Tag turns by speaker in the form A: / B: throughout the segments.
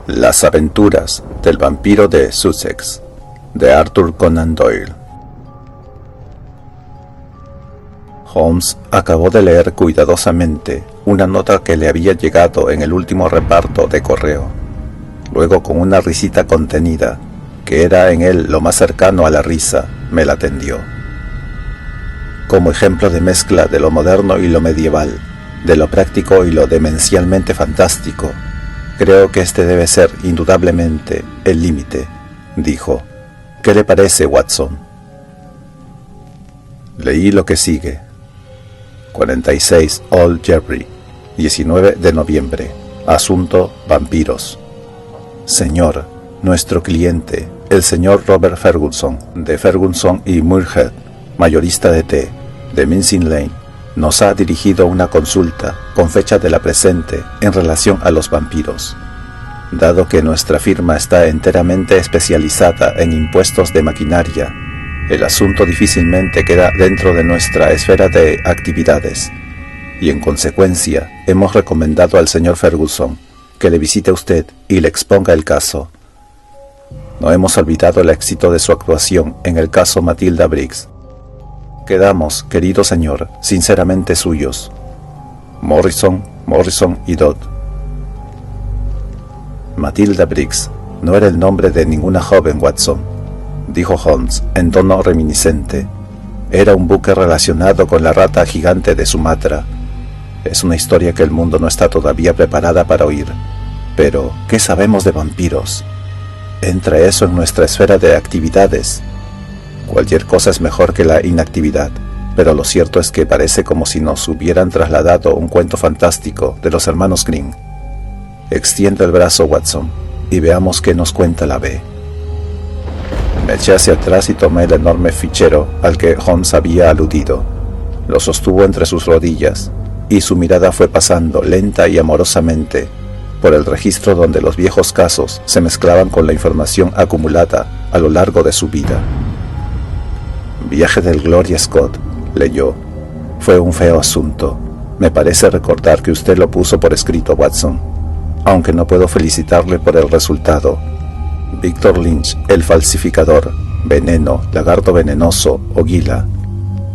A: Las aventuras del vampiro de Sussex, de Arthur Conan Doyle. Holmes acabó de leer cuidadosamente una nota que le había llegado en el último reparto de correo. Luego, con una risita contenida, que era en él lo más cercano a la risa, me la tendió. Como ejemplo de mezcla de lo moderno y lo medieval, de lo práctico y lo demencialmente fantástico, creo que este debe ser indudablemente el límite, dijo. ¿Qué le parece, Watson? Leí lo que sigue. 46 Old Jeffrey, 19 de noviembre. Asunto: vampiros. Señor, nuestro cliente, el señor Robert Ferguson, de Ferguson y Muirhead, mayorista de té, de Mincing Lane, nos ha dirigido una consulta con fecha de la presente en relación a los vampiros. Dado que nuestra firma está enteramente especializada en impuestos de maquinaria, el asunto difícilmente queda dentro de nuestra esfera de actividades, y en consecuencia hemos recomendado al señor Ferguson que le visite a usted y le exponga el caso. No hemos olvidado el éxito de su actuación en el caso Matilda Briggs. Quedamos, querido señor, sinceramente suyos. Morrison y Dodd. Matilda Briggs no era el nombre de ninguna joven, Watson, dijo Holmes en tono reminiscente. Era un buque relacionado con la rata gigante de Sumatra. Es una historia que el mundo no está todavía preparada para oír. Pero, ¿qué sabemos de vampiros? ¿Entra eso en nuestra esfera de actividades? Cualquier cosa es mejor que la inactividad, pero lo cierto es que parece como si nos hubieran trasladado un cuento fantástico de los hermanos Grimm. Extienda el brazo, Watson, y veamos qué nos cuenta la B. Me eché hacia atrás y tomé el enorme fichero al que Holmes había aludido. Lo sostuvo entre sus rodillas, y su mirada fue pasando lenta y amorosamente por el registro donde los viejos casos se mezclaban con la información acumulada a lo largo de su vida. Viaje del Gloria Scott, leyó. Fue un feo asunto. Me parece recordar que usted lo puso por escrito, Watson, aunque no puedo felicitarle por el resultado. Victor Lynch, el falsificador, veneno, lagarto venenoso o gila.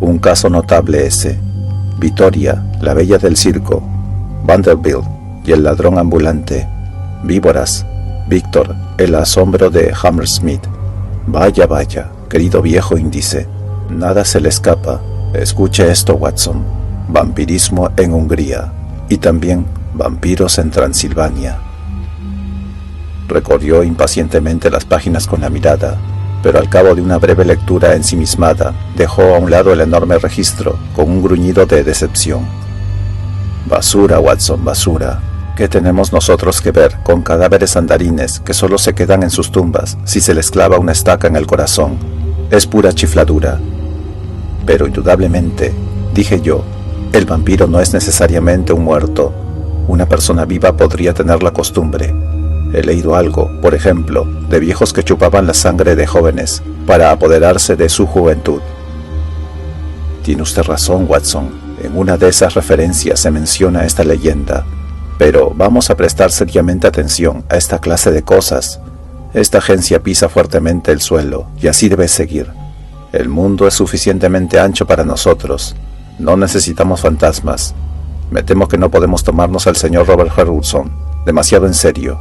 A: Un caso notable ese. Victoria, la bella del circo. Vanderbilt y el ladrón ambulante. Víboras. Víctor, el asombro de Hammersmith. Vaya, querido viejo índice. Nada se le escapa. Escuche esto, Watson. Vampirismo en Hungría. Y también vampiros en Transilvania. Recorrió impacientemente las páginas con la mirada, pero al cabo de una breve lectura ensimismada, dejó a un lado el enorme registro con un gruñido de decepción. Basura, Watson, basura. ¿Qué tenemos nosotros que ver con cadáveres andarines que solo se quedan en sus tumbas si se les clava una estaca en el corazón? Es pura chifladura. Pero indudablemente, dije yo, el vampiro no es necesariamente un muerto. Una persona viva podría tener la costumbre. He leído algo, por ejemplo, de viejos que chupaban la sangre de jóvenes para apoderarse de su juventud. Tiene usted razón, Watson. En una de esas referencias se menciona esta leyenda. Pero vamos a prestar seriamente atención a esta clase de cosas. Esta agencia pisa fuertemente el suelo, y así debe seguir. El mundo es suficientemente ancho para nosotros. No necesitamos fantasmas. Me temo que no podemos tomarnos al señor Robert Ferguson demasiado en serio.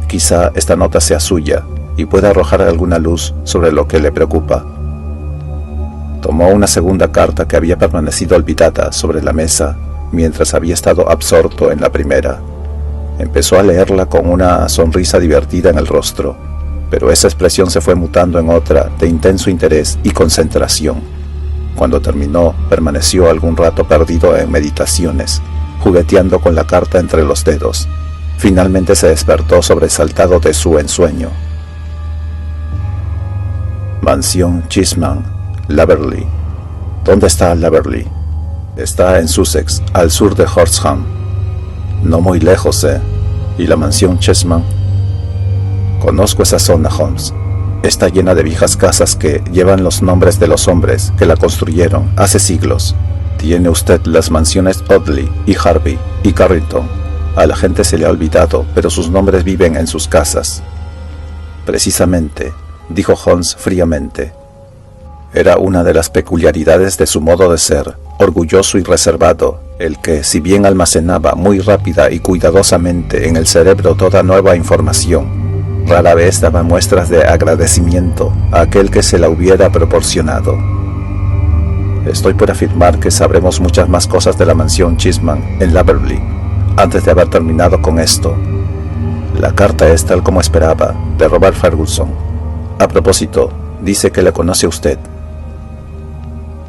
A: Quizá esta nota sea suya y pueda arrojar alguna luz sobre lo que le preocupa. Tomó una segunda carta que había permanecido olvidada sobre la mesa mientras había estado absorto en la primera. Empezó a leerla con una sonrisa divertida en el rostro, pero esa expresión se fue mutando en otra de intenso interés y concentración. Cuando terminó, permaneció algún rato perdido en meditaciones, jugueteando con la carta entre los dedos. Finalmente se despertó sobresaltado de su ensueño. Mansión Chisman, Laverley. ¿Dónde está Laverley? Está en Sussex, al sur de Horsham. No muy lejos, ¿eh? ¿Y la mansión Chisman? Conozco esa zona, Holmes. Está llena de viejas casas que llevan los nombres de los hombres que la construyeron hace siglos. Tiene usted las mansiones Audley y Harvey y Carrington. A la gente se le ha olvidado, pero sus nombres viven en sus casas. Precisamente, dijo Holmes fríamente. Era una de las peculiaridades de su modo de ser, orgulloso y reservado, el que, si bien almacenaba muy rápida y cuidadosamente en el cerebro toda nueva información, rara vez daba muestras de agradecimiento a aquel que se la hubiera proporcionado. Estoy por afirmar que sabremos muchas más cosas de la mansión Cheeseman en Laverly, antes de haber terminado con esto. La carta es tal como esperaba, de Robert Ferguson. A propósito, dice que le conoce a usted.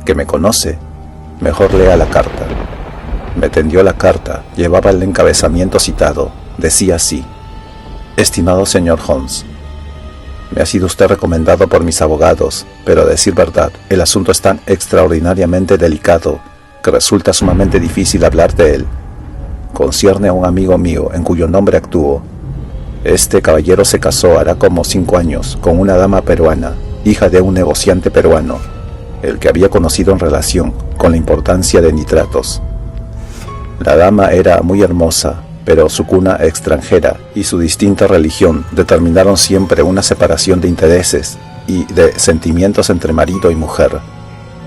A: ¿Que me conoce? Mejor lea la carta. Me tendió la carta, llevaba el encabezamiento citado. Decía así: Estimado señor Holmes, me ha sido usted recomendado por mis abogados, pero a decir verdad, el asunto es tan extraordinariamente delicado que resulta sumamente difícil hablar de él. Concierne a un amigo mío en cuyo nombre actúo. Este caballero se casó hará como 5 años con una dama peruana, hija de un negociante peruano, el que había conocido en relación con la importancia de nitratos. La dama era muy hermosa, pero su cuna extranjera y su distinta religión determinaron siempre una separación de intereses y de sentimientos entre marido y mujer,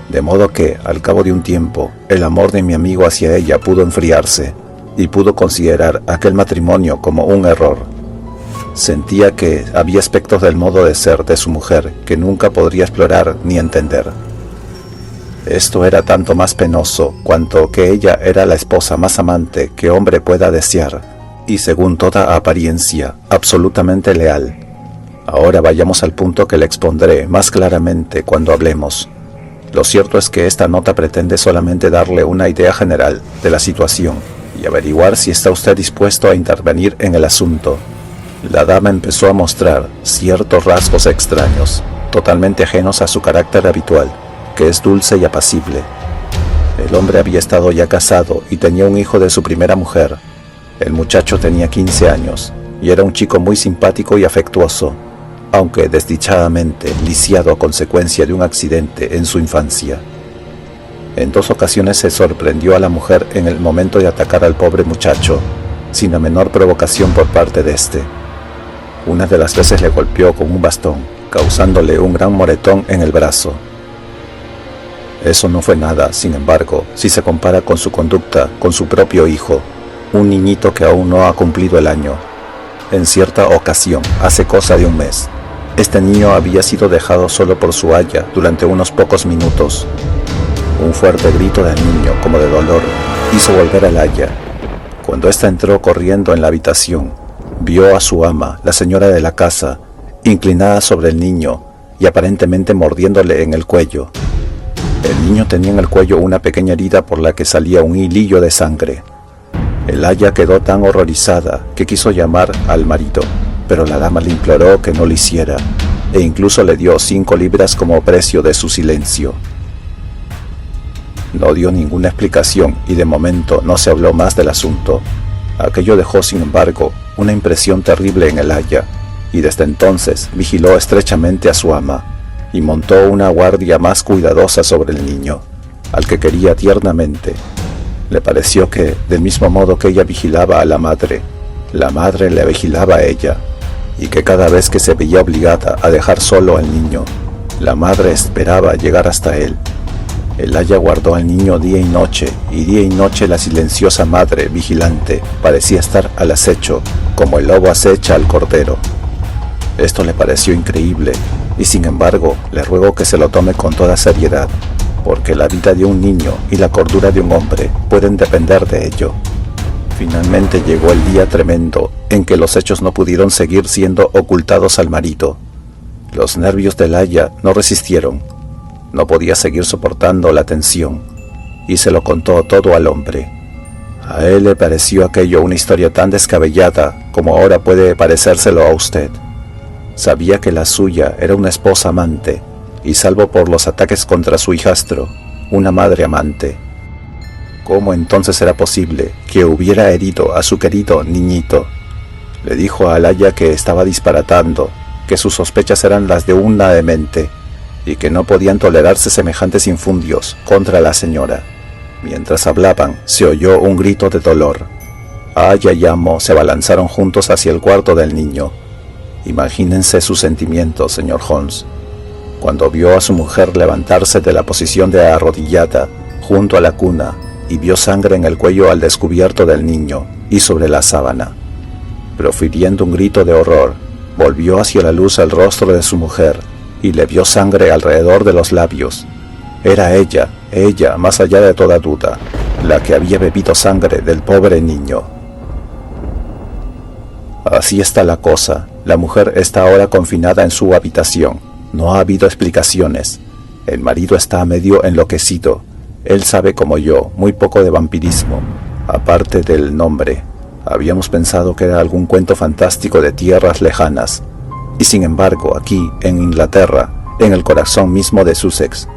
A: de modo que, al cabo de un tiempo, el amor de mi amigo hacia ella pudo enfriarse y pudo considerar aquel matrimonio como un error. Sentía que había aspectos del modo de ser de su mujer que nunca podría explorar ni entender. Esto era tanto más penoso cuanto que ella era la esposa más amante que hombre pueda desear, y según toda apariencia, absolutamente leal. Ahora vayamos al punto que le expondré más claramente cuando hablemos. Lo cierto es que esta nota pretende solamente darle una idea general de la situación y averiguar si está usted dispuesto a intervenir en el asunto. La dama empezó a mostrar ciertos rasgos extraños, totalmente ajenos a su carácter habitual, que es dulce y apacible. El hombre había estado ya casado y tenía un hijo de su primera mujer. El muchacho tenía 15 años y era un chico muy simpático y afectuoso, aunque desdichadamente lisiado a consecuencia de un accidente en su infancia. En 2 ocasiones se sorprendió a la mujer en el momento de atacar al pobre muchacho, sin la menor provocación por parte de éste. Una de las veces le golpeó con un bastón, causándole un gran moretón en el brazo. Eso no fue nada, sin embargo, si se compara con su conducta con su propio hijo, un niñito que aún no ha cumplido el año. En cierta ocasión, hace cosa de un mes, este niño había sido dejado solo por su aya durante unos pocos minutos. Un fuerte grito del niño, como de dolor, hizo volver al aya. Cuando ésta entró corriendo en la habitación, vio a su ama, la señora de la casa, inclinada sobre el niño y aparentemente mordiéndole en el cuello. El niño tenía en el cuello una pequeña herida por la que salía un hilillo de sangre. El aya quedó tan horrorizada que quiso llamar al marido, pero la dama le imploró que no lo hiciera, e incluso le dio 5 libras como precio de su silencio. No dio ninguna explicación y de momento no se habló más del asunto. Aquello dejó, sin embargo, una impresión terrible en el aya, y desde entonces vigiló estrechamente a su ama, y montó una guardia más cuidadosa sobre el niño, al que quería tiernamente. Le pareció que, del mismo modo que ella vigilaba a la madre le vigilaba a ella, y que cada vez que se veía obligada a dejar solo al niño, la madre esperaba llegar hasta él. El aya guardó al niño día y noche la silenciosa madre vigilante parecía estar al acecho, como el lobo acecha al cordero. Esto le pareció increíble, y sin embargo le ruego que se lo tome con toda seriedad, porque la vida de un niño y la cordura de un hombre pueden depender de ello. Finalmente llegó el día tremendo en que los hechos no pudieron seguir siendo ocultados al marido. Los nervios del aya no resistieron. No podía seguir soportando la tensión, y se lo contó todo al hombre. A él le pareció aquello una historia tan descabellada como ahora puede parecérselo a usted. Sabía que la suya era una esposa amante, y salvo por los ataques contra su hijastro, una madre amante. ¿Cómo entonces era posible que hubiera herido a su querido niñito? Le dijo al aya que estaba disparatando, que sus sospechas eran las de una demente, y que no podían tolerarse semejantes infundios contra la señora. Mientras hablaban, se oyó un grito de dolor. Aya y Amo se abalanzaron juntos hacia el cuarto del niño. Imagínense sus sentimientos, señor Holmes, cuando vio a su mujer levantarse de la posición de arrodillada junto a la cuna y vio sangre en el cuello al descubierto del niño y sobre la sábana. Profiriendo un grito de horror, volvió hacia la luz el rostro de su mujer y le vio sangre alrededor de los labios. Era ella, más allá de toda duda, la que había bebido sangre del pobre niño. Así está la cosa. La mujer está ahora confinada en su habitación. No ha habido explicaciones. El marido está medio enloquecido. Él sabe como yo muy poco de vampirismo, aparte del nombre. Habíamos pensado que era algún cuento fantástico de tierras lejanas. Y sin embargo, aquí, en Inglaterra, en el corazón mismo de Sussex.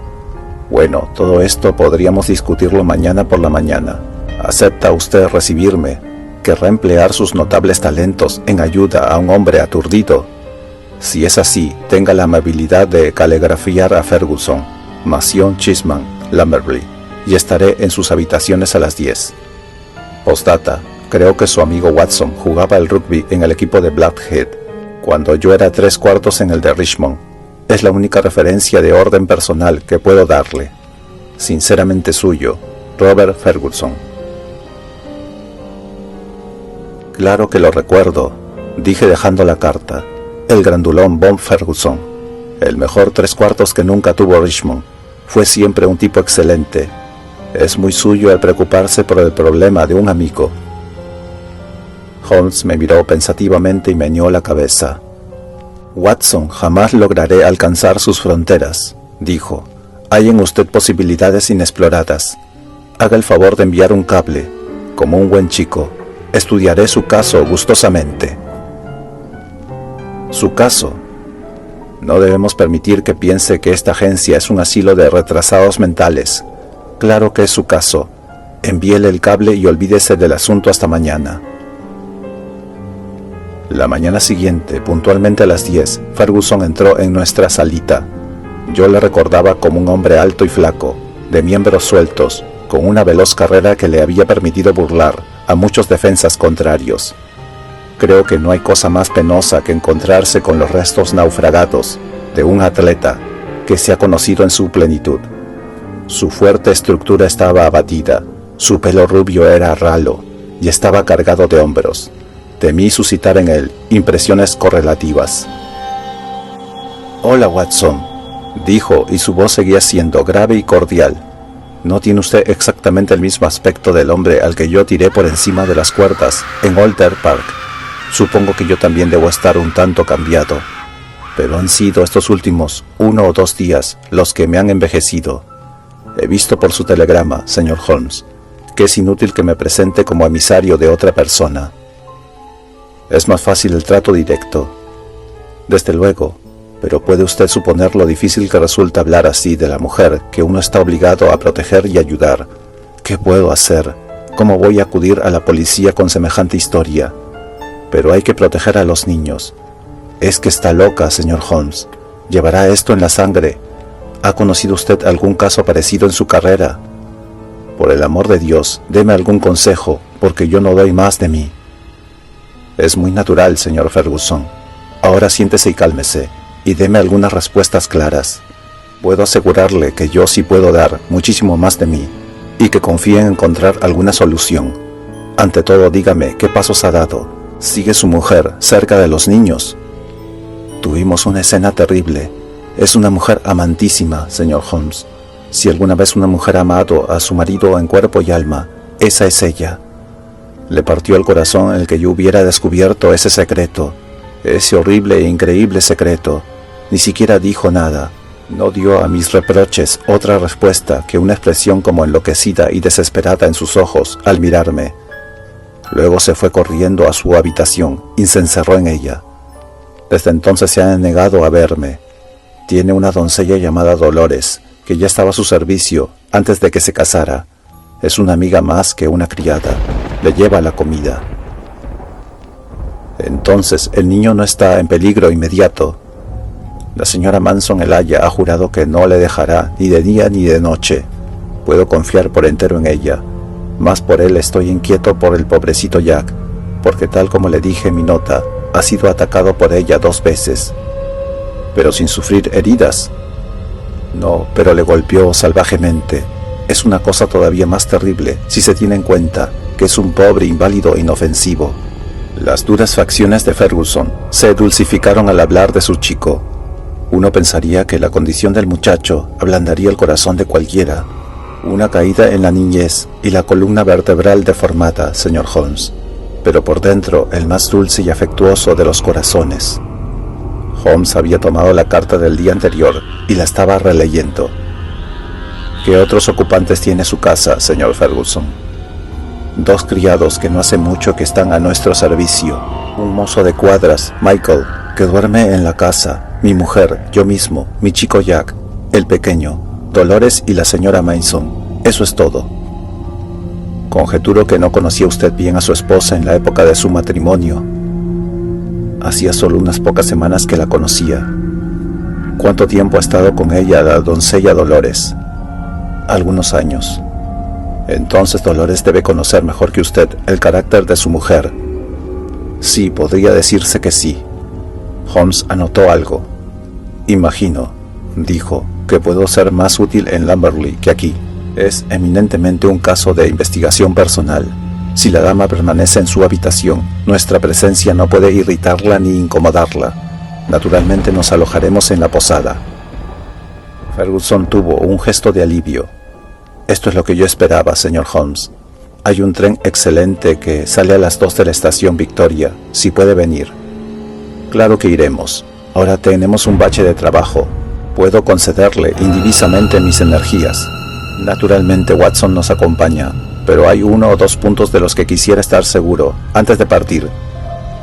A: Bueno, todo esto podríamos discutirlo mañana por la mañana. ¿Acepta usted recibirme? ¿Querrá emplear sus notables talentos en ayuda a un hombre aturdido? Si es así, tenga la amabilidad de caligrafiar a Ferguson, Mansión Chisman, Lamberley, y estaré en sus habitaciones a las 10. Postdata, creo que su amigo Watson jugaba al rugby en el equipo de Blackheath, cuando yo era 3/4 en el de Richmond. Es la única referencia de orden personal que puedo darle. Sinceramente suyo, Robert Ferguson. Claro que lo recuerdo, dije dejando la carta. El grandulón Bob Ferguson, el mejor 3/4 que nunca tuvo Richmond. Fue siempre un tipo excelente. Es muy suyo el preocuparse por el problema de un amigo. Holmes me miró pensativamente y meneó la cabeza. Watson, jamás lograré alcanzar sus fronteras, dijo. Hay en usted posibilidades inexploradas. Haga el favor de enviar un cable. Como un buen chico, estudiaré su caso gustosamente. ¿Su caso? No debemos permitir que piense que esta agencia es un asilo de retrasados mentales. Claro que es su caso. Envíele el cable y olvídese del asunto hasta mañana. La mañana siguiente, puntualmente a las 10, Ferguson entró en nuestra salita. Yo le recordaba como un hombre alto y flaco, de miembros sueltos, con una veloz carrera que le había permitido burlar a muchos defensas contrarios. Creo que no hay cosa más penosa que encontrarse con los restos naufragados de un atleta que se ha conocido en su plenitud. Su fuerte estructura estaba abatida, su pelo rubio era ralo y estaba cargado de hombros. Temí suscitar en él impresiones correlativas. «Hola, Watson», dijo, y su voz seguía siendo grave y cordial. «¿No tiene usted exactamente el mismo aspecto del hombre al que yo tiré por encima de las cuerdas en Alder Park? Supongo que yo también debo estar un tanto cambiado, pero han sido estos últimos 1 o 2 días los que me han envejecido. He visto por su telegrama, señor Holmes, que es inútil que me presente como emisario de otra persona. Es más fácil el trato directo. Desde luego, pero puede usted suponer lo difícil que resulta hablar así de la mujer que uno está obligado a proteger y ayudar. ¿Qué puedo hacer? ¿Cómo voy a acudir a la policía con semejante historia? Pero hay que proteger a los niños. Es que está loca, señor Holmes. Llevará esto en la sangre. ¿Ha conocido usted algún caso parecido en su carrera? Por el amor de Dios, deme algún consejo, porque yo no doy más de mí. Es muy natural, señor Ferguson. Ahora siéntese y cálmese, y deme algunas respuestas claras. Puedo asegurarle que yo sí puedo dar muchísimo más de mí, y que confíe en encontrar alguna solución. Ante todo, dígame, ¿qué pasos ha dado? ¿Sigue su mujer cerca de los niños? Tuvimos una escena terrible. Es una mujer amantísima, señor Holmes. Si alguna vez una mujer ha amado a su marido en cuerpo y alma, esa es ella. Le partió el corazón el que yo hubiera descubierto ese secreto, ese horrible e increíble secreto. Ni siquiera dijo nada. No dio a mis reproches otra respuesta que una expresión como enloquecida y desesperada en sus ojos al mirarme. Luego se fue corriendo a su habitación y se encerró en ella. Desde entonces se ha negado a verme. Tiene una doncella llamada Dolores, que ya estaba a su servicio antes de que se casara. Es una amiga más que una criada. Le lleva la comida. Entonces, el niño no está en peligro inmediato. La señora Manson el Aya ha jurado que no le dejará ni de día ni de noche. Puedo confiar por entero en ella. Más por él estoy inquieto por el pobrecito Jack, porque tal como le dije en mi nota, ha sido atacado por ella 2 veces. Pero sin sufrir heridas. No, pero le golpeó salvajemente. Es una cosa todavía más terrible si se tiene en cuenta que es un pobre inválido inofensivo. Las duras facciones de Ferguson se dulcificaron al hablar de su chico. Uno pensaría que la condición del muchacho ablandaría el corazón de cualquiera. Una caída en la niñez y la columna vertebral deformada, señor Holmes, pero por dentro el más dulce y afectuoso de los corazones. Holmes había tomado la carta del día anterior y la estaba releyendo. ¿Qué otros ocupantes tiene su casa, señor Ferguson? 2 criados que no hace mucho que están a nuestro servicio. Un mozo de cuadras, Michael, que duerme en la casa, mi mujer, yo mismo, mi chico Jack, el pequeño, Dolores y la señora Mason. Eso es todo. Conjeturo que no conocía usted bien a su esposa en la época de su matrimonio. Hacía solo unas pocas semanas que la conocía. ¿Cuánto tiempo ha estado con ella la doncella Dolores? Algunos años. Entonces Dolores debe conocer mejor que usted el carácter de su mujer. Sí, podría decirse que sí. Holmes anotó algo. Imagino, dijo, que puedo ser más útil en Lamberley que aquí. Es eminentemente un caso de investigación personal. Si la dama permanece en su habitación, nuestra presencia no puede irritarla ni incomodarla. Naturalmente nos alojaremos en la posada. Ferguson tuvo un gesto de alivio. Esto es lo que yo esperaba, señor Holmes. Hay un tren excelente que sale a las 2 de la estación Victoria, si puede venir. Claro que iremos. Ahora tenemos un bache de trabajo. Puedo concederle indivisamente mis energías. Naturalmente Watson nos acompaña, pero hay 1 o 2 puntos de los que quisiera estar seguro antes de partir.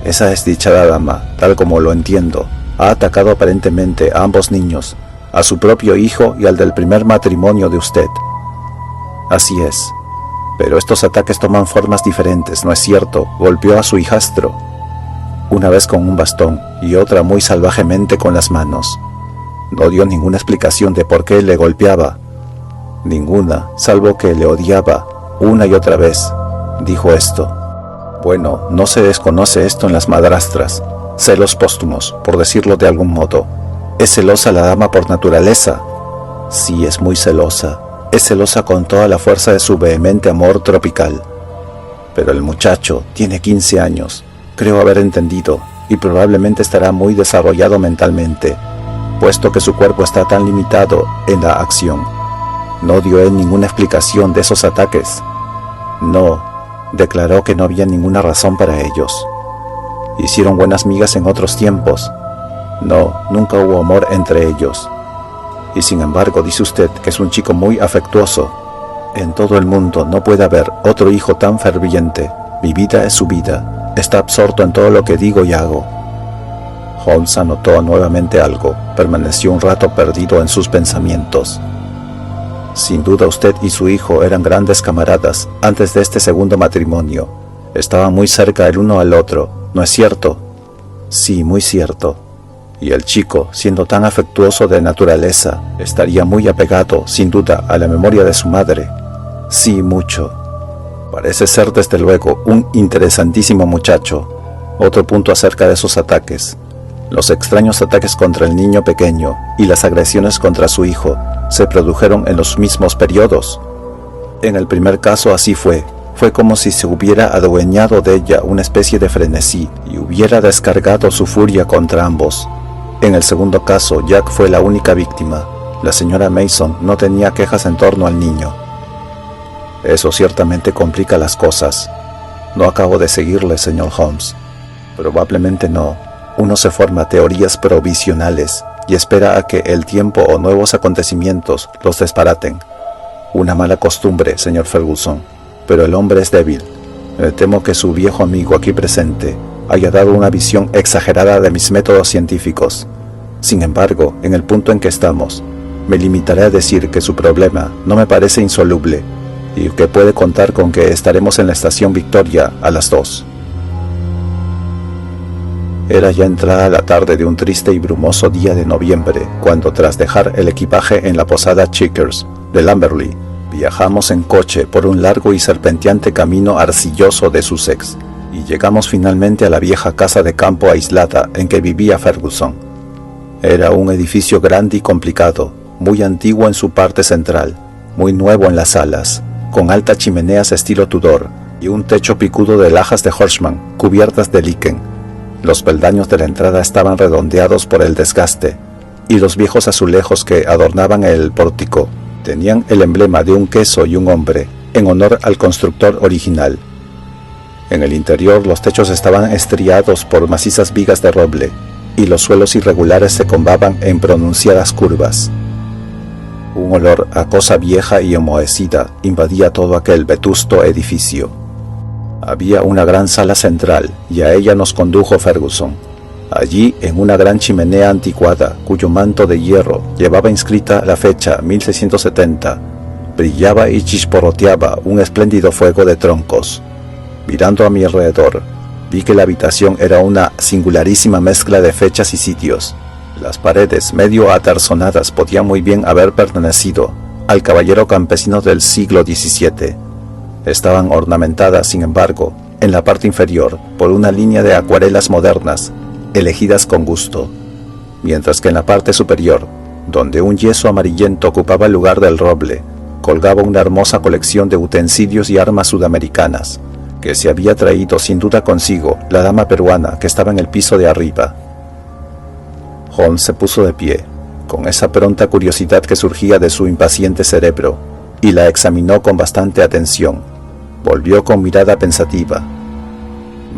A: Esa desdichada dama, tal como lo entiendo, ha atacado aparentemente a ambos niños, a su propio hijo y al del primer matrimonio de usted. Así es. Pero estos ataques toman formas diferentes, ¿no es cierto? Golpeó a su hijastro, una vez con un bastón y otra muy salvajemente con las manos. No dio ninguna explicación de por qué le golpeaba. Ninguna, salvo que le odiaba una y otra vez. Dijo esto. Bueno, no se desconoce esto en las madrastras. Celos póstumos, por decirlo de algún modo. ¿Es celosa la dama por naturaleza? Sí, es muy celosa. Es celosa con toda la fuerza de su vehemente amor tropical. Pero el muchacho tiene 15 años, creo haber entendido, y probablemente estará muy desarrollado mentalmente, puesto que su cuerpo está tan limitado en la acción. No dio él ninguna explicación de esos ataques. No, declaró que no había ninguna razón para ellos. ¿Hicieron buenas migas en otros tiempos? No, nunca hubo amor entre ellos. Y sin embargo, dice usted que es un chico muy afectuoso. En todo el mundo no puede haber otro hijo tan ferviente. Mi vida es su vida. Está absorto en todo lo que digo y hago. Holmes anotó nuevamente algo. Permaneció un rato perdido en sus pensamientos. Sin duda usted y su hijo eran grandes camaradas antes de este segundo matrimonio. Estaban muy cerca el uno al otro, ¿no es cierto? Sí, muy cierto. Y el chico, siendo tan afectuoso de naturaleza, estaría muy apegado, sin duda, a la memoria de su madre. Sí, mucho. Parece ser, desde luego, un interesantísimo muchacho. Otro punto acerca de esos ataques. Los extraños ataques contra el niño pequeño y las agresiones contra su hijo se produjeron en los mismos periodos. En el primer caso así fue. Fue como si se hubiera adueñado de ella una especie de frenesí y hubiera descargado su furia contra ambos. En el segundo caso, Jack fue la única víctima. La señora Mason no tenía quejas en torno al niño. Eso ciertamente complica las cosas. No acabo de seguirle, señor Holmes. Probablemente no. Uno se forma teorías provisionales y espera a que el tiempo o nuevos acontecimientos los disparaten. Una mala costumbre, señor Ferguson, pero el hombre es débil. Me temo que su viejo amigo aquí presente haya dado una visión exagerada de mis métodos científicos. Sin embargo, en el punto en que estamos, me limitaré a decir que su problema no me parece insoluble y que puede contar con que estaremos en la estación Victoria a las 2. Era ya entrada la tarde de un triste y brumoso día de noviembre, cuando tras dejar el equipaje en la posada Checkers de Lamberley, Viajamos en coche por un largo y serpenteante camino arcilloso de Sussex, y llegamos finalmente a la vieja casa de campo aislada en que vivía Ferguson. Era un edificio grande y complicado, muy antiguo en su parte central, muy nuevo en las alas, con altas chimeneas estilo Tudor y un techo picudo de lajas de Horsham cubiertas de liquen. Los peldaños de la entrada estaban redondeados por el desgaste, y los viejos azulejos que adornaban el pórtico tenían el emblema de un queso y un hombre, en honor al constructor original. En el interior los techos estaban estriados por macizas vigas de roble, y los suelos irregulares se combaban en pronunciadas curvas. Un olor a cosa vieja y enmohecida invadía todo aquel vetusto edificio. Había una gran sala central, y a ella nos condujo Ferguson. Allí, en una gran chimenea anticuada, cuyo manto de hierro llevaba inscrita la fecha 1670, brillaba y chisporroteaba un espléndido fuego de troncos. Mirando a mi alrededor, vi que la habitación era una singularísima mezcla de fechas y sitios. Las paredes, medio atarzonadas, podían muy bien haber pertenecido al caballero campesino del siglo XVII. Estaban ornamentadas, sin embargo, en la parte inferior, por una línea de acuarelas modernas, elegidas con gusto, mientras que en la parte superior, donde un yeso amarillento ocupaba el lugar del roble, colgaba una hermosa colección de utensilios y armas sudamericanas, que se había traído sin duda consigo la dama peruana que estaba en el piso de arriba. Holmes se puso de pie, con esa pronta curiosidad que surgía de su impaciente cerebro, y la examinó con bastante atención. Volvió con mirada pensativa.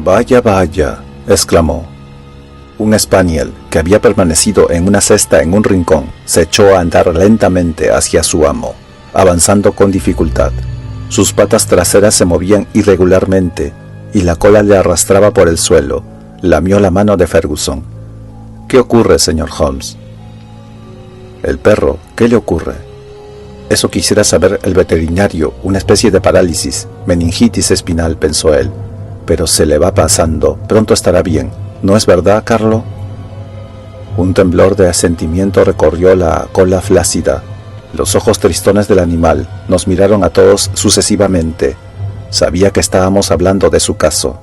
A: «Vaya, vaya», exclamó. Un spaniel, que había permanecido en una cesta en un rincón, se echó a andar lentamente hacia su amo, avanzando con dificultad. Sus patas traseras se movían irregularmente, y la cola le arrastraba por el suelo. Lamió la mano de Ferguson. «¿Qué ocurre, señor Holmes?» «El perro, ¿qué le ocurre?» «Eso quisiera saber el veterinario, una especie de parálisis, meningitis espinal», pensó él. «Pero se le va pasando, pronto estará bien. ¿No es verdad, Carlo?» Un temblor de asentimiento recorrió la cola flácida. Los ojos tristones del animal nos miraron a todos sucesivamente. Sabía que estábamos hablando de su caso.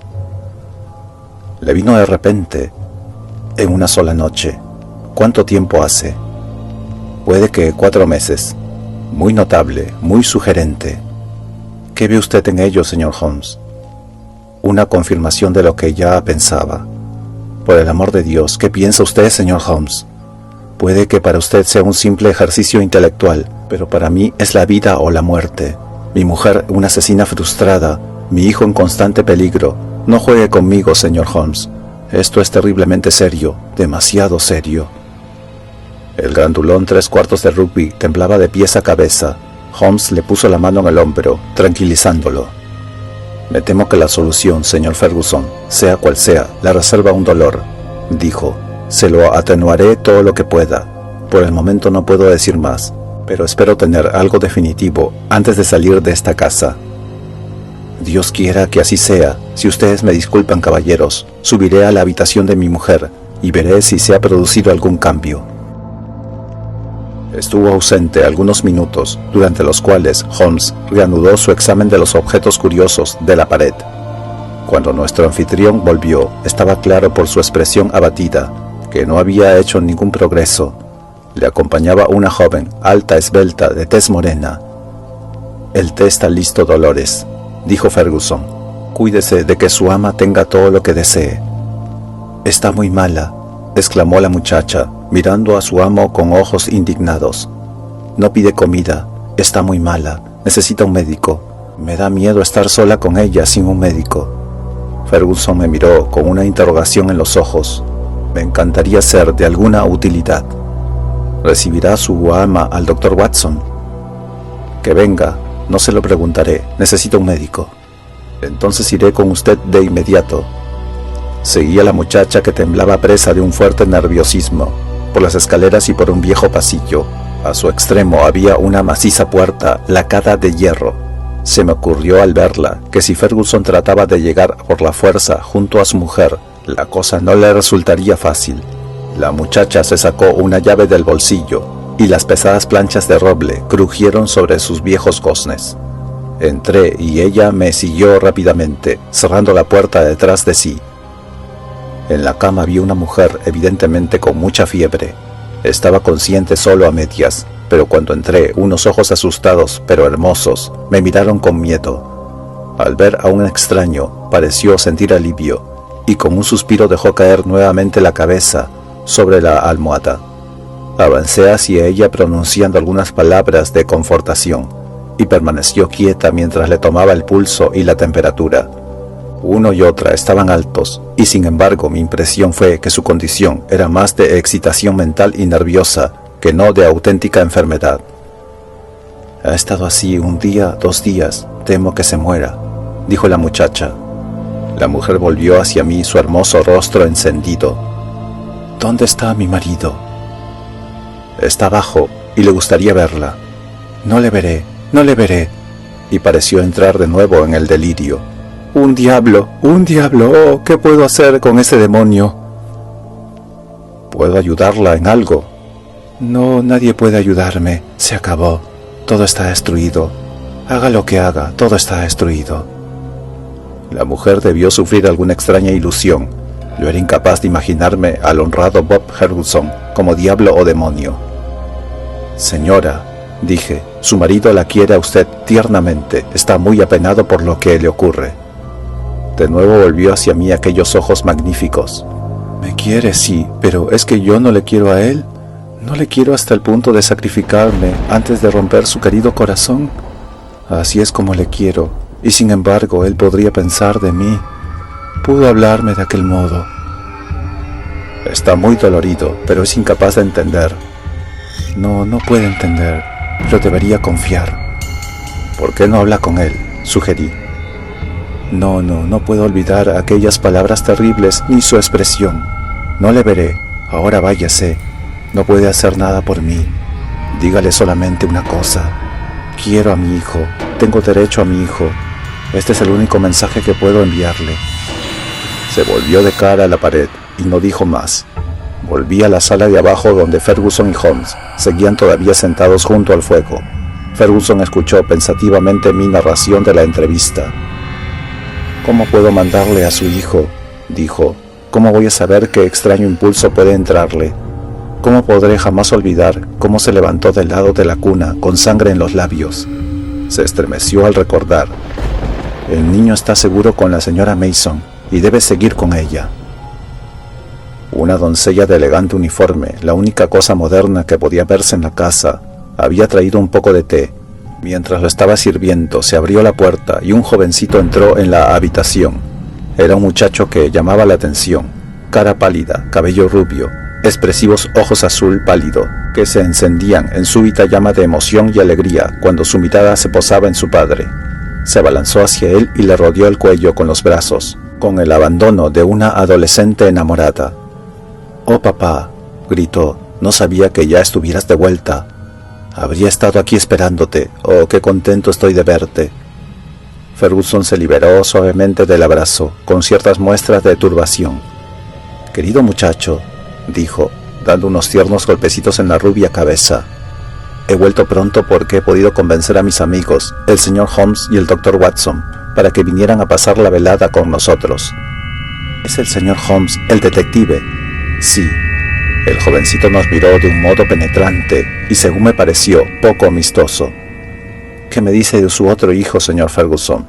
A: «Le vino de repente, en una sola noche. ¿Cuánto tiempo hace?» «Puede que 4 meses. Muy notable, muy sugerente. ¿Qué ve usted en ello, señor Holmes?» «Una confirmación de lo que ya pensaba». «Por el amor de Dios, ¿qué piensa usted, señor Holmes? Puede que para usted sea un simple ejercicio intelectual, pero para mí es la vida o la muerte. Mi mujer, una asesina frustrada, mi hijo en constante peligro. No juegue conmigo, señor Holmes. Esto es terriblemente serio, demasiado serio». El grandulón 3/4 de rugby temblaba de pies a cabeza. Holmes le puso la mano en el hombro, tranquilizándolo. «Me temo que la solución, señor Ferguson, sea cual sea, le reserva un dolor», dijo. «Se lo atenuaré todo lo que pueda. Por el momento no puedo decir más, pero espero tener algo definitivo antes de salir de esta casa». «Dios quiera que así sea. Si ustedes me disculpan, caballeros, subiré a la habitación de mi mujer y veré si se ha producido algún cambio». Estuvo ausente algunos minutos, durante los cuales Holmes reanudó su examen de los objetos curiosos de la pared. Cuando nuestro anfitrión volvió, estaba claro por su expresión abatida que no había hecho ningún progreso. Le acompañaba una joven, alta, esbelta, de tez morena. «El té está listo, Dolores», dijo Ferguson. «Cuídese de que su ama tenga todo lo que desee». «Está muy mala», exclamó la muchacha, mirando a su amo con ojos indignados. «No pide comida, está muy mala, necesita un médico. Me da miedo estar sola con ella sin un médico». Ferguson me miró con una interrogación en los ojos. «Me encantaría ser de alguna utilidad». «¿Recibirá su ama al doctor Watson?» «Que venga, no se lo preguntaré, necesito un médico». «Entonces iré con usted de inmediato». Seguía la muchacha, que temblaba presa de un fuerte nerviosismo, por las escaleras y por un viejo pasillo. A su extremo había una maciza puerta lacada de hierro. Se me ocurrió al verla que si Ferguson trataba de llegar por la fuerza junto a su mujer, la cosa no le resultaría fácil. La muchacha se sacó una llave del bolsillo y las pesadas planchas de roble crujieron sobre sus viejos goznes. Entré y ella me siguió rápidamente, cerrando la puerta detrás de sí. En la cama vi una mujer evidentemente con mucha fiebre. Estaba consciente solo a medias, pero cuando entré, unos ojos asustados pero hermosos me miraron con miedo. Al ver a un extraño, pareció sentir alivio, y con un suspiro dejó caer nuevamente la cabeza sobre la almohada. Avancé hacia ella pronunciando algunas palabras de confortación, y permaneció quieta mientras le tomaba el pulso y la temperatura. Uno y otra estaban altos, y sin embargo mi impresión fue que su condición era más de excitación mental y nerviosa que no de auténtica enfermedad. Ha estado así un día, 2 días, temo que se muera, dijo la muchacha. La mujer volvió hacia mí su hermoso rostro encendido. ¿Dónde está mi marido? Está abajo y le gustaría verla. No le veré, no le veré. Y pareció entrar de nuevo en el delirio. Un diablo, oh, ¿qué puedo hacer con ese demonio? ¿Puedo ayudarla en algo? No, nadie puede ayudarme, se acabó, todo está destruido. Haga lo que haga, todo está destruido. La mujer debió sufrir alguna extraña ilusión. Yo era incapaz de imaginarme al honrado Bob Ferguson como diablo o demonio. Señora, dije, su marido la quiere a usted tiernamente, está muy apenado por lo que le ocurre. De nuevo volvió hacia mí aquellos ojos magníficos. Me quiere, sí, pero ¿es que yo no le quiero a él? ¿No le quiero hasta el punto de sacrificarme antes de romper su querido corazón? Así es como le quiero, y sin embargo él podría pensar de mí. Pudo hablarme de aquel modo. Está muy dolorido, pero es incapaz de entender. No puede entender, pero debería confiar. ¿Por qué no habla con él?, sugerí. No puedo olvidar aquellas palabras terribles ni su expresión. No le veré, ahora váyase. No puede hacer nada por mí. Dígale solamente una cosa. Quiero a mi hijo, tengo derecho a mi hijo. Este es el único mensaje que puedo enviarle. Se volvió de cara a la pared y no dijo más. Volví a la sala de abajo donde Ferguson y Holmes seguían todavía sentados junto al fuego. Ferguson escuchó pensativamente mi narración de la entrevista. ¿Cómo puedo mandarle a su hijo?, dijo. ¿Cómo voy a saber qué extraño impulso puede entrarle? ¿Cómo podré jamás olvidar cómo se levantó del lado de la cuna con sangre en los labios? Se estremeció al recordar. El niño está seguro con la señora Mason y debe seguir con ella. Una doncella de elegante uniforme, la única cosa moderna que podía verse en la casa, había traído un poco de té. Mientras lo estaba sirviendo, se abrió la puerta y un jovencito entró en la habitación. Era un muchacho que llamaba la atención, cara pálida, cabello rubio, expresivos ojos azul pálido, que se encendían en súbita llama de emoción y alegría cuando su mirada se posaba en su padre. Se abalanzó hacia él y le rodeó el cuello con los brazos, con el abandono de una adolescente enamorada. «Oh, papá», gritó, «no sabía que ya estuvieras de vuelta. Habría estado aquí esperándote. Oh, qué contento estoy de verte». Ferguson se liberó suavemente del abrazo, con ciertas muestras de turbación. «Querido muchacho», dijo, dando unos tiernos golpecitos en la rubia cabeza. «He vuelto pronto porque he podido convencer a mis amigos, el señor Holmes y el doctor Watson, para que vinieran a pasar la velada con nosotros». «¿Es el señor Holmes, el detective?» «Sí». El jovencito nos miró de un modo penetrante y, según me pareció, poco amistoso. «¿Qué me dice de su otro hijo, señor Ferguson?»,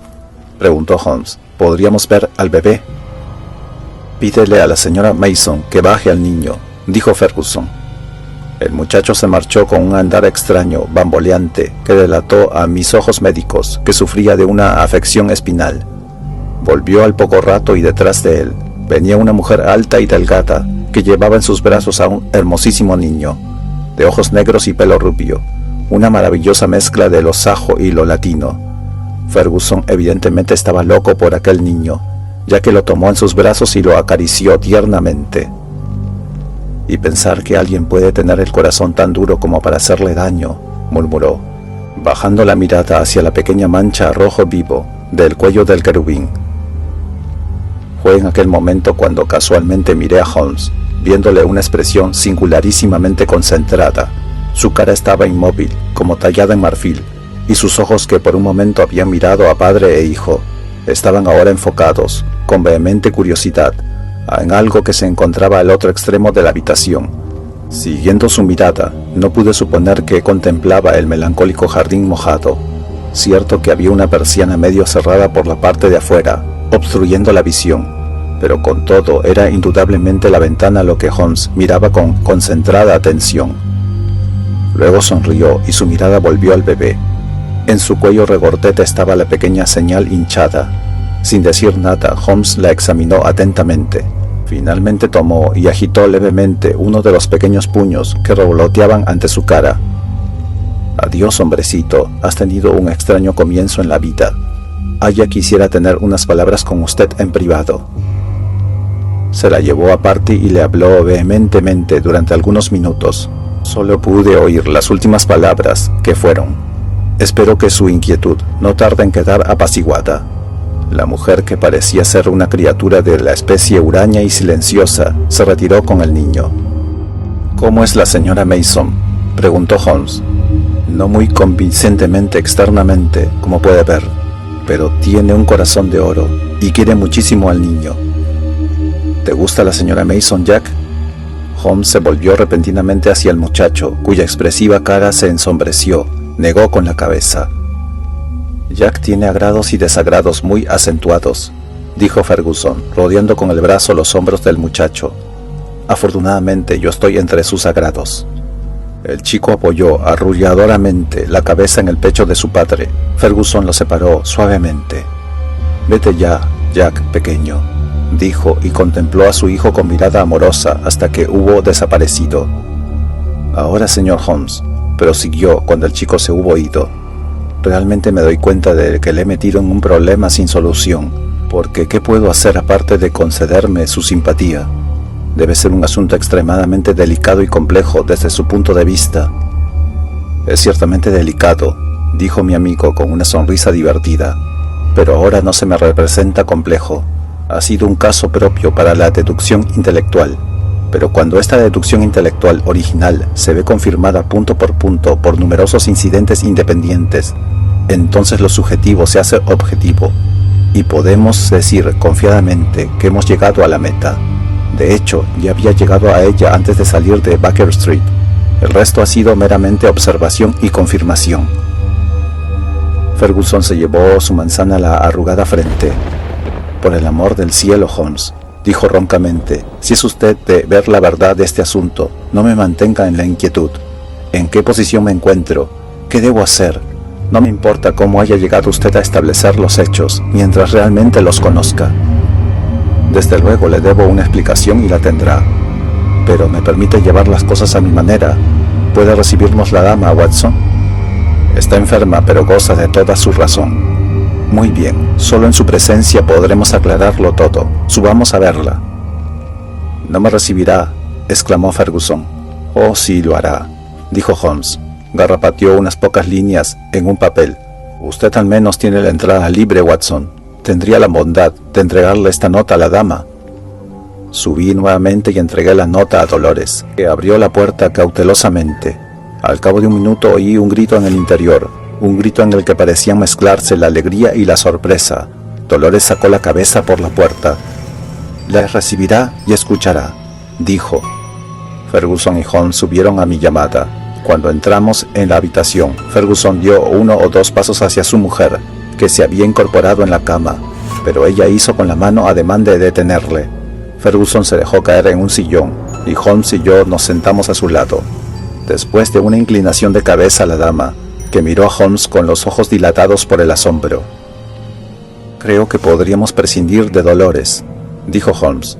A: preguntó Holmes. «¿Podríamos ver al bebé?» «Pídele a la señora Mason que baje al niño», dijo Ferguson. El muchacho se marchó con un andar extraño, bamboleante, que delató a mis ojos médicos que sufría de una afección espinal. Volvió al poco rato y detrás de él venía una mujer alta y delgada que llevaba en sus brazos a un hermosísimo niño, de ojos negros y pelo rubio, una maravillosa mezcla de lo sajo y lo latino. Ferguson evidentemente estaba loco por aquel niño, ya que lo tomó en sus brazos y lo acarició tiernamente. «Y pensar que alguien puede tener el corazón tan duro como para hacerle daño», murmuró, bajando la mirada hacia la pequeña mancha rojo vivo del cuello del querubín. Fue en aquel momento cuando casualmente miré a Holmes, viéndole una expresión singularísimamente concentrada, Su cara estaba inmóvil, como tallada en marfil, y sus ojos, que por un momento habían mirado a padre e hijo, estaban ahora enfocados, con vehemente curiosidad, en algo que se encontraba al otro extremo de la habitación. Siguiendo su mirada, no pude suponer que contemplaba el melancólico jardín mojado. Cierto que había una persiana medio cerrada por la parte de afuera, obstruyendo la visión, pero con todo era indudablemente la ventana lo que Holmes miraba con concentrada atención. Luego sonrió y su mirada volvió al bebé. En su cuello regordete estaba la pequeña señal hinchada. Sin decir nada, Holmes la examinó atentamente. Finalmente tomó y agitó levemente uno de los pequeños puños que revoloteaban ante su cara. «Adiós, hombrecito, has tenido un extraño comienzo en la vida. Aya quisiera tener unas palabras con usted en privado». Se la llevó aparte y le habló vehementemente durante algunos minutos. Solo pude oír las últimas palabras, que fueron: «Espero que su inquietud no tarde en quedar apaciguada». La mujer, que parecía ser una criatura de la especie huraña y silenciosa, se retiró con el niño. «¿Cómo es la señora Mason?», preguntó Holmes. «No muy convincentemente externamente, como puede ver, pero tiene un corazón de oro y quiere muchísimo al niño». «¿Te gusta la señora Mason, Jack?». Holmes se volvió repentinamente hacia el muchacho, cuya expresiva cara se ensombreció. Negó con la cabeza. «Jack tiene agrados y desagrados muy acentuados», dijo Ferguson, rodeando con el brazo los hombros del muchacho. «Afortunadamente yo estoy entre sus agrados». El chico apoyó arrulladoramente la cabeza en el pecho de su padre. Ferguson lo separó suavemente. «Vete ya, Jack, pequeño», dijo, y contempló a su hijo con mirada amorosa hasta que hubo desaparecido. «Ahora, señor Holmes», prosiguió cuando el chico se hubo ido, «realmente me doy cuenta de que le he metido en un problema sin solución, porque ¿qué puedo hacer aparte de concederme su simpatía? Debe ser un asunto extremadamente delicado y complejo desde su punto de vista». «Es ciertamente delicado», dijo mi amigo con una sonrisa divertida, «pero ahora no se me representa complejo. Ha sido un caso propio para la deducción intelectual. Pero cuando esta deducción intelectual original se ve confirmada punto por numerosos incidentes independientes, entonces lo subjetivo se hace objetivo, y podemos decir confiadamente que hemos llegado a la meta. De hecho, ya había llegado a ella antes de salir de Baker Street. El resto ha sido meramente observación y confirmación». Ferguson se llevó su manzana a la arrugada frente. «Por el amor del cielo, Holmes», dijo roncamente, «si es usted de ver la verdad de este asunto, no me mantenga en la inquietud. ¿En qué posición me encuentro? ¿Qué debo hacer? No me importa cómo haya llegado usted a establecer los hechos, mientras realmente los conozca. Desde luego le debo una explicación y la tendrá. Pero me permite llevar las cosas a mi manera. ¿Puede recibirnos la dama, Watson? Está enferma, pero goza de toda su razón». «Muy bien, solo en su presencia podremos aclararlo todo. Subamos a verla». «No me recibirá», exclamó Ferguson. «Oh, sí, lo hará», dijo Holmes. Garrapateó unas pocas líneas en un papel. «Usted al menos tiene la entrada libre, Watson. Tendría la bondad de entregarle esta nota a la dama». Subí nuevamente y entregué la nota a Dolores, que abrió la puerta cautelosamente. Al cabo de un minuto oí un grito en el interior. Un grito en el que parecían mezclarse la alegría y la sorpresa. Dolores sacó la cabeza por la puerta. «La recibirá y escuchará», dijo. Ferguson y Holmes subieron a mi llamada. Cuando entramos en la habitación, Ferguson dio 1 o 2 pasos hacia su mujer, que se había incorporado en la cama, pero ella hizo con la mano ademán de detenerle. Ferguson se dejó caer en un sillón, y Holmes y yo nos sentamos a su lado. Después de una inclinación de cabeza a la dama, que miró a Holmes con los ojos dilatados por el asombro. «Creo que podríamos prescindir de Dolores», dijo Holmes.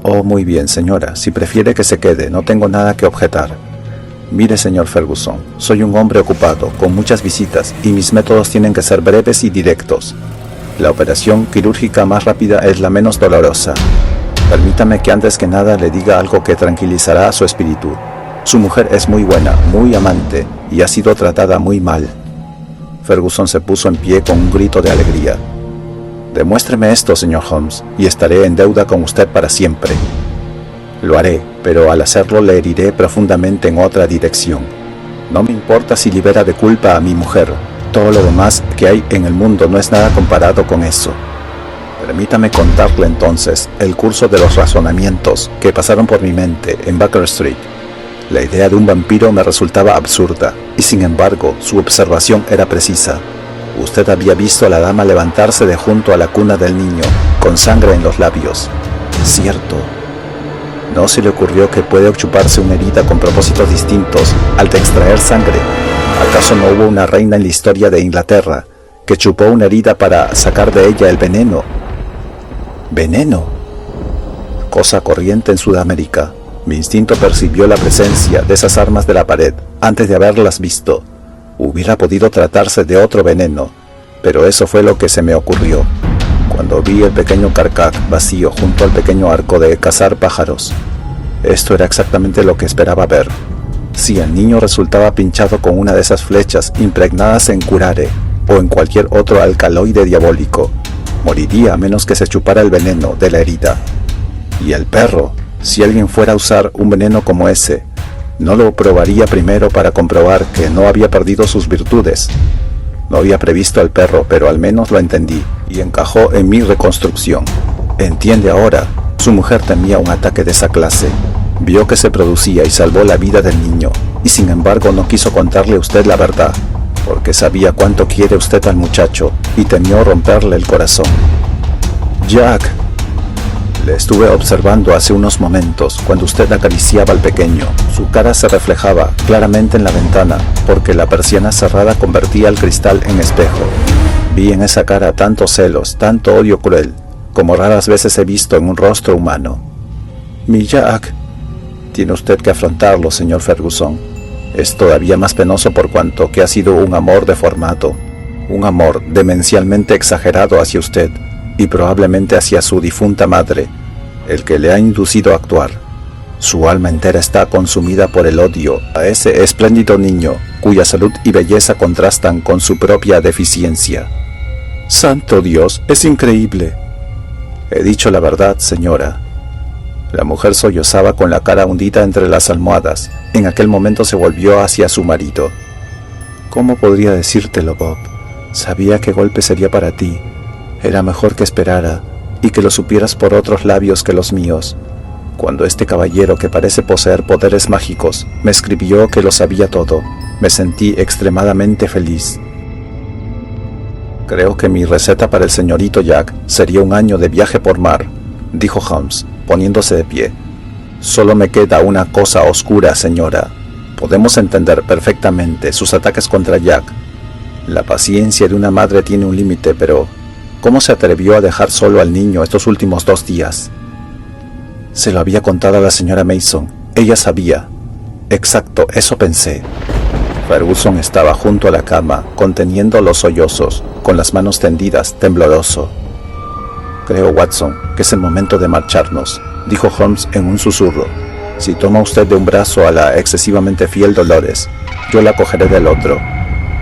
A: «Oh, muy bien, señora, si prefiere que se quede, no tengo nada que objetar. Mire, señor Ferguson, soy un hombre ocupado, con muchas visitas, y mis métodos tienen que ser breves y directos. La operación quirúrgica más rápida es la menos dolorosa. Permítame que antes que nada le diga algo que tranquilizará a su espíritu. Su mujer es muy buena, muy amante, y ha sido tratada muy mal». Ferguson se puso en pie con un grito de alegría. «Demuéstreme esto, señor Holmes, y estaré en deuda con usted para siempre». «Lo haré, pero al hacerlo le heriré profundamente en otra dirección. No me importa si libera de culpa a mi mujer. Todo lo demás que hay en el mundo no es nada comparado con eso. Permítame contarle entonces el curso de los razonamientos que pasaron por mi mente en Baker Street. La idea de un vampiro me resultaba absurda, y sin embargo su observación era precisa. Usted había visto a la dama levantarse de junto a la cuna del niño, con sangre en los labios. Cierto. ¿No se le ocurrió que puede chuparse una herida con propósitos distintos al de extraer sangre? ¿Acaso no hubo una reina en la historia de Inglaterra que chupó una herida para sacar de ella el veneno? ¿Veneno? Cosa corriente en Sudamérica. Mi instinto percibió la presencia de esas armas de la pared antes de haberlas visto. Hubiera podido tratarse de otro veneno, pero eso fue lo que se me ocurrió cuando vi el pequeño carcac vacío junto al pequeño arco de cazar pájaros. Esto era exactamente lo que esperaba ver. Si el niño resultaba pinchado con una de esas flechas impregnadas en curare o en cualquier otro alcaloide diabólico, moriría a menos que se chupara el veneno de la herida. Y el perro, si alguien fuera a usar un veneno como ese, no lo probaría primero para comprobar que no había perdido sus virtudes. No había previsto al perro, pero al menos lo entendí y encajó en mi reconstrucción. Entiende ahora, su mujer temía un ataque de esa clase. Vio que se producía y salvó la vida del niño, y sin embargo no quiso contarle a usted la verdad, porque sabía cuánto quiere usted al muchacho y temió romperle el corazón. Jack, le estuve observando hace unos momentos cuando usted acariciaba al pequeño. Su cara se reflejaba claramente en la ventana porque la persiana cerrada convertía el cristal en espejo. Vi en esa cara tantos celos, tanto odio cruel, como raras veces he visto en un rostro humano. Mi Jack, tiene usted que afrontarlo, señor Ferguson. Es todavía más penoso por cuanto que ha sido un amor deformado, un amor demencialmente exagerado hacia usted, y probablemente hacia su difunta madre, el que le ha inducido a actuar. Su alma entera está consumida por el odio a ese espléndido niño, cuya salud y belleza contrastan con su propia deficiencia. ¡Santo Dios! ¡Es increíble! He dicho la verdad, señora. La mujer sollozaba con la cara hundida entre las almohadas. En aquel momento se volvió hacia su marido. ¿Cómo podría decírtelo, Bob? Sabía qué golpe sería para ti. Era mejor que esperara, y que lo supieras por otros labios que los míos. Cuando este caballero que parece poseer poderes mágicos me escribió que lo sabía todo, me sentí extremadamente feliz. Creo que mi receta para el señorito Jack sería un año de viaje por mar, dijo Holmes, poniéndose de pie. Solo me queda una cosa oscura, señora. Podemos entender perfectamente sus ataques contra Jack. La paciencia de una madre tiene un límite, pero ¿cómo se atrevió a dejar solo al niño estos últimos 2 días? Se lo había contado a la señora Mason. Ella sabía. Exacto, eso pensé. Ferguson estaba junto a la cama, conteniendo los sollozos, con las manos tendidas, tembloroso. Creo, Watson, que es el momento de marcharnos, dijo Holmes en un susurro. Si toma usted de un brazo a la excesivamente fiel Dolores, yo la cogeré del otro.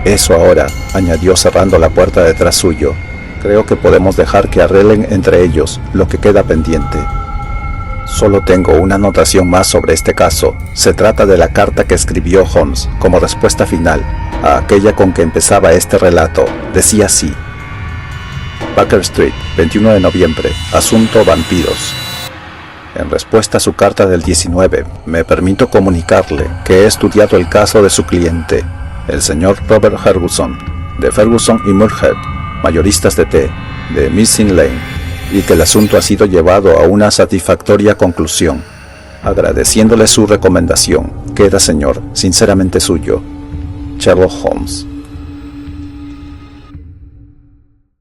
A: Eso ahora, añadió cerrando la puerta detrás suyo. Creo que podemos dejar que arreglen entre ellos lo que queda pendiente. Solo tengo una anotación más sobre este caso. Se trata de la carta que escribió Holmes como respuesta final a aquella con que empezaba este relato. Decía así: Baker Street, 21 de noviembre, asunto vampiros. En respuesta a su carta del 19, me permito comunicarle que he estudiado el caso de su cliente, el señor Robert Ferguson, de Ferguson y Muirhead, mayoristas de té, de Missing Lane, y que el asunto ha sido llevado a una satisfactoria conclusión. Agradeciéndole su recomendación, queda, señor, sinceramente suyo, Sherlock Holmes.